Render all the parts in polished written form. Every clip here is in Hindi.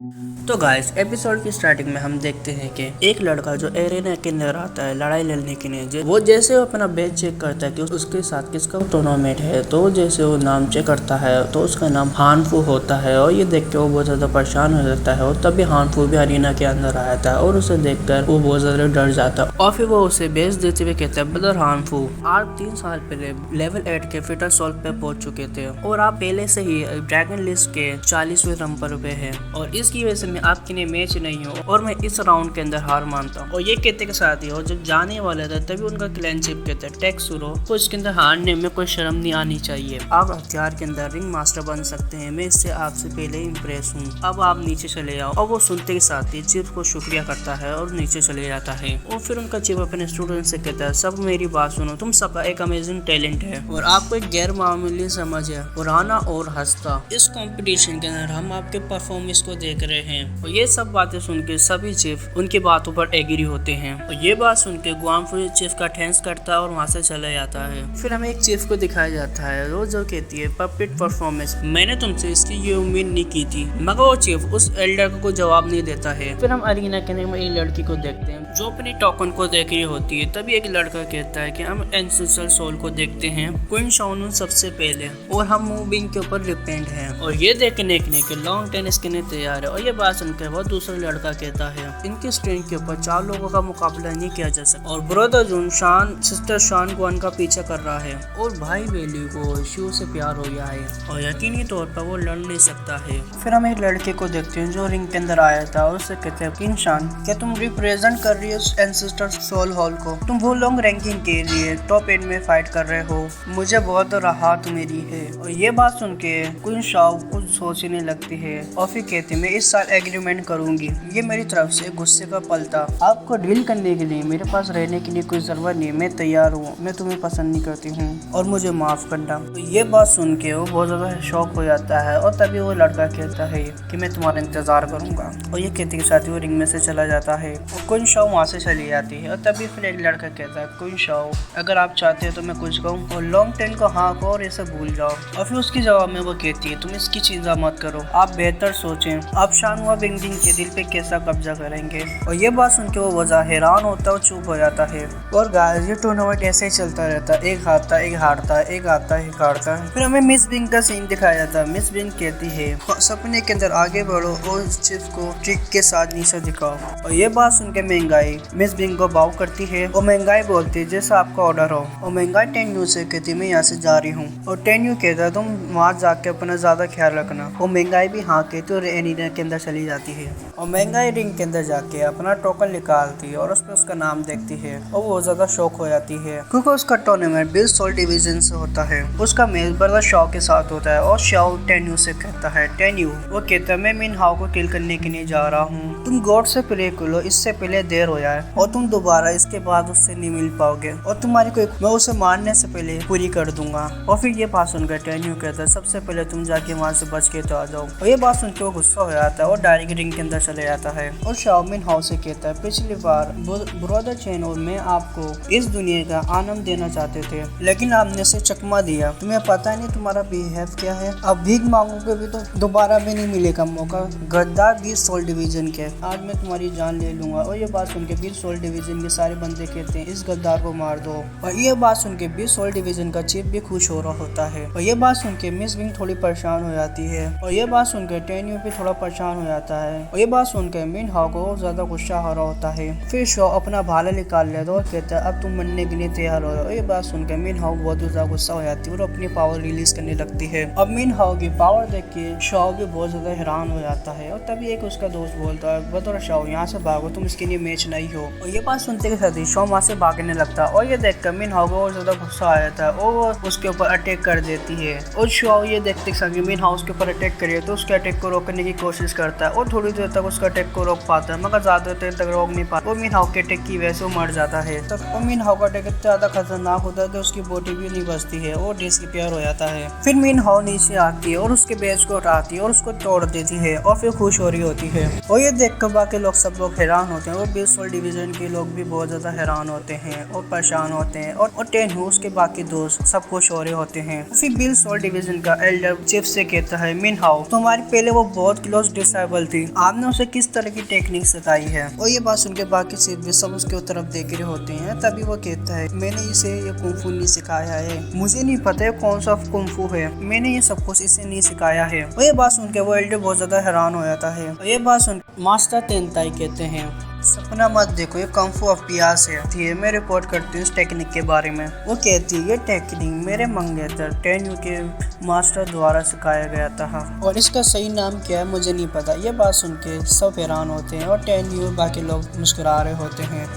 तो गाइस एपिसोड की स्टार्टिंग में हम देखते हैं कि एक लड़का जो एरेना के अंदर आता है लड़ाई लड़ने के लिए, वो जैसे वो अपना बैच चेक करता है कि उसके साथ किसका टूर्नामेंट है, तो जैसे वो नाम चेक करता है तो उसका नाम हानफू होता है। और ये देख के वो बहुत ज्यादा परेशान हो जाता है और तभी हानफू भी अरीना के अंदर आया था और उसे देखकर वो बहुत ज्यादा डर जाता है और फिर वो उसे बेच देते हुए कहता है, ब्रदर हानफू, आप 3 साल पहले लेवल 8 के फिटर सोल पे पहुंच चुके थे और आप पहले से ही ड्रैगन लिस्ट के 40वें नंबर पे है और इसकी वजह से मैं आपके लिए मैच नहीं हूँ और मैं इस राउंड के अंदर हार मानता हूँ। और ये कहते के साथ ही और जब जाने वाला था तभी उनका क्लैनशिप कहता है, टेक शुरू तो इसके अंदर हारने में कोई शर्म नहीं आनी चाहिए। आप हथियार के अंदर रिंग मास्टर बन सकते हैं, मैं इससे आपसे पहले इम्प्रेस हूँ, अब आप नीचे चले जाओ। और वो सुनते के साथ ही चीफ को शुक्रिया करता है और नीचे चले जाता है। और फिर उनका चीफ अपने स्टूडेंट से कहता है, सब मेरी बात सुनो, तुम सबका एक अमेजिंग टैलेंट है और आपको एक गैर मामूली समझ है पुराना और हंसता। इस कंपटीशन के अंदर हम आपके परफॉर्मेंस को देख रहे हैं। और ये सब बातें सुन के सभी चीफ उनकी बातों पर एग्री होते हैं और ये बात सुन के ग्वामफू चीफ का थैंक्स करता है और वहाँ से चला जाता है। फिर हमें एक चीफ को दिखाया जाता है रोज जो कहती है, परफेक्ट परफॉर्मेंस, मैंने तुमसे इसकी ये उम्मीद नहीं की थी। मगर वो चीफ उस एल्डर को कोई जवाब नहीं देता है। फिर हम अरीना के में एक लड़की को देखते हैं जो अपनी टोकन को देख रही होती है। तभी एक लड़का कहता है कि हम एंसेस्टर सोल को देखते हैं, क्वीन शाओनुन सबसे पहले, और हम मूविंग के ऊपर डिपेंड हैं और ये देखने के लॉन्ग टेनिस के लिए तैयार है। और ये बात सुनकर वो दूसरा लड़का कहता है, इनकी स्ट्रेंथ के ऊपर 4 लोगों का मुकाबला नहीं किया जा सकता। और ब्रदर जुन शान सिस्टर शान गुआन का पीछा कर रहा है और भाई बेली को शिव से प्यार हो गया है और यकीनी तौर पर वो लड़ नहीं सकता है। फिर हम एक लड़के को देखते हैं जो रिंग के अंदर आया था और उससे कहते हैं, किंग शान, क्या तुम रिप्रेजेंट कर रही हो एंसेस्टर सोल हॉल को? तुम वो लॉन्ग रैंकिंग के लिए टॉप 8 में फाइट कर रहे हो, मुझे बहुत राहत मिली है। और ये बात सुन के क्वीन शाओ कुछ सोचने लगती है और फिर कहती है, मैं इस साल एग्रीमेंट करूंगी, ये मेरी तरफ से गुस्से का पल था। आपको डील करने के लिए मेरे पास रहने के लिए कोई जरूरत नहीं, मैं तैयार हूँ, मैं तुम्हें पसंद नहीं करती हूँ और मुझे माफ करना। तो ये बात सुन के वो बहुत ज्यादा शौक हो जाता है और तभी वो लड़का कहता है कि मैं तुम्हारा इंतजार करूंगा। और ये कहते के साथ ही वो रिंग में से चला जाता है और क्वीन शाओ वहाँ से चली जाती है। और तभी फिर एक लड़का कहता है, क्वीन शाओ, अगर आप चाहते हो तो मैं कुछ कहूँ और लॉन्ग टेन को हाँ को और इसे भूल जाओ। और फिर उसके जवाब में वो कहती है, तुम इसकी चिंता मत करो, आप बेहतर सोचें, आप शानहुआ बिंगजिंग के दिल पे कैसा कब्जा करेंगे। और ये बात सुन के वो वजह हैरान होता है और चुप हो जाता है। और गाइस ये टूर्नामेंट ऐसे ही चलता रहता है, एक हारता एक हारता, एक आता एक हारता है। फिर हमें मिस बिंग का सीन दिखाया जाता है। मिस बिंग कहती है, सपने के अंदर आगे बढ़ो और चिप को ट्रिक के साथ नीचे दिखाओ। और ये बात सुन के महंगाई मिस बिंग को बाव करती है और महंगाई बोलती है, जैसा आपका ऑर्डर हो। और महंगाई टेन्यू से कहती है, मैं यहाँ से जा रही हूँ। और टेन्यू कहता है, तुम वहाँ जाके अपना ज्यादा ख्याल रखना। और महंगाई भी हाँ कहती है और एरिना के अंदर चली जाती है। और महंगाई रिंग के अंदर जाके अपना टोकन निकालती है और उस पर उसका नाम देखती है और वो ज्यादा शौक हो जाती है क्योंकि उसका टूर्नामेंट बिल सोल डिवीजन से होता है। उसका मैच बड़ा शाओ के साथ होता है और शाओ टेन्यू से कहता है, टेन्यू, वो कहता है, मैं मिन हाओ को किल करने के लिए जा रहा हूँ, तुम गॉड से प्रे करो, इससे पहले देर हो जाए और तुम दोबारा इसके बाद उससे नहीं मिल पाओगे और तुम्हारी कोई मैं उसे मारने से पहले पूरी कर दूंगा। और फिर ये बात सुनकर टेन्यू कहता है, सबसे पहले तुम जाके वहाँ से बच के तो आ जाओ। और ये बात सुन के वो गुस्सा हो जाता है और डायरेक्ट रिंग के अंदर चले जाता है। और शाओ मिन हाओ से कहता है, पिछली बार ब्रदर चेन और मैं आपको इस दुनिया का आनंद देना चाहते थे, लेकिन आपने से चकमा दिया, तुम्हें पता नहीं तुम्हारा बिहेव क्या है, अब भीख मांगोगे भी तो दोबारा भी नहीं मिलेगा मौका, गद्दार 20 सोल डिवीजन के, आज मैं तुम्हारी जान ले लूंगा। और ये बात सुन के 20 सोल डिवीजन के सारे बंदे कहते हैं, इस गद्दार को मार दो। और ये बात सुन के 20 सोल डिवीजन का चीफ भी खुश हो रहा होता है। और ये बात सुन के मिस बिंग थोड़ी परेशान हो जाती है और ये बात सुनकर टेन्यू भी थोड़ा परेशान हो जाता है। और ये बात सुनकर मिन हाओ को ज्यादा गुस्सा हो रहा होता है। फिर शो अपना भाला निकाल लेता और कहता है, अब तुम मरने के लिए तैयार हो। और ये बात सुनकर मिन हाओ बहुत ज्यादा गुस्सा हो जाती है और अपनी पावर रिलीज करने लगती है। अब मिन हाओ की पावर देख के शाओ भी बहुत ज्यादा हैरान हो जाता है। और तभी एक उसका दोस्त बोलता है, बतौर शाओ, यहाँ से भागो, तुम इसके लिए मैच नहीं हो। और ये बात सुनते के साथ ही शो वहाँ से भागने लगता है। और ये देखकर मिन हाओ को और ज्यादा गुस्सा आ जाता है और वो उसके ऊपर अटैक कर देती है। और शाओ ये देखते कि मिन हाओ उसके ऊपर अटैक करे तो उसके अटैक को रोकने की कोशिश करता है और थोड़ी देर तक उसका अटैक को रोक पाता है, मगर ज्यादा देर तक रोक नहीं पाता। वो मिन हाओ के अटैक की वजह से वो मर जाता है। तब वो मिन हाओ का अटैक इतना ज्यादा खतरनाक होता है कि उसकी बॉडी भी नहीं बचती है और डिसरिपेयर हो जाता है। फिर मिन हाओ नीचे आती है और उसके बेच को उठाती है और उसको तोड़ देती है और फिर खुश हो रही होती है। और ये देख कर बाकी लोग सब लोग हैरान होते हैं और 20 सोल डिवीजन के लोग भी बहुत ज्यादा हैरान होते हैं और परेशान होते हैं और टेन्यू उसके बाकी दोस्त सब खुश हो रहे होते हैं। फिर बिल सोल डिवीजन का एल्डर चीफ से कहता है, मिन हाओ, तुम्हारी पहले वो बहुत क्लोज फोर्स डिसेबल थी, आपने उसे किस तरह की टेक्निक सिखाई है। और ये बात सुन के बाकी से भी सब उसके तरफ देख रहे होते हैं। तभी वो कहता है मैंने इसे ये कुंफू नहीं सिखाया है, मुझे नहीं पता है कौन सा कुंफू है, मैंने ये सब कुछ इसे नहीं सिखाया है। और ये बात सुन के वो एल्डर बहुत ज्यादा हैरान हो जाता है। और ये बात सुन मास्टर तेनताई कहते हैं सपना मत देखो, ये कंफू ऑफ पियास है। मैं रिपोर्ट करती हूँ इस टेक्निक के बारे में। वो कहती है ये टेक्निक मेरे मंगेतर टेन्यू के मास्टर द्वारा सिखाया गया था और इसका सही नाम क्या है मुझे नहीं पता। ये बात सुन के सब हैरान होते हैं और टेन्यू बाकी लोग मुस्कुरा रहे होते हैं।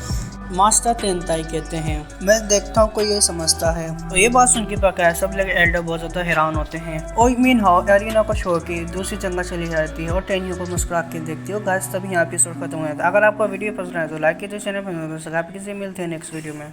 मास्टर तेनताई कहते हैं मैं देखता हूँ कोई ये समझता है। तो ये बात सुन के बकाया सब लोग एल्डर बहुत ज्यादा हैरान होते हैं। और मीन हाउ एरिना को छोड़ के दूसरी जगह चली जाती है और टेन्यू को मुस्कुरा के देखती है। गाइस तभी यहाँ एपिसोड खत्म हो जाता है। अगर आपको वीडियो पसंद आए तो लाइक कीजिए, चैनल पर सब्सक्राइब कीजिए। मिलते हैं नेक्स्ट वीडियो में।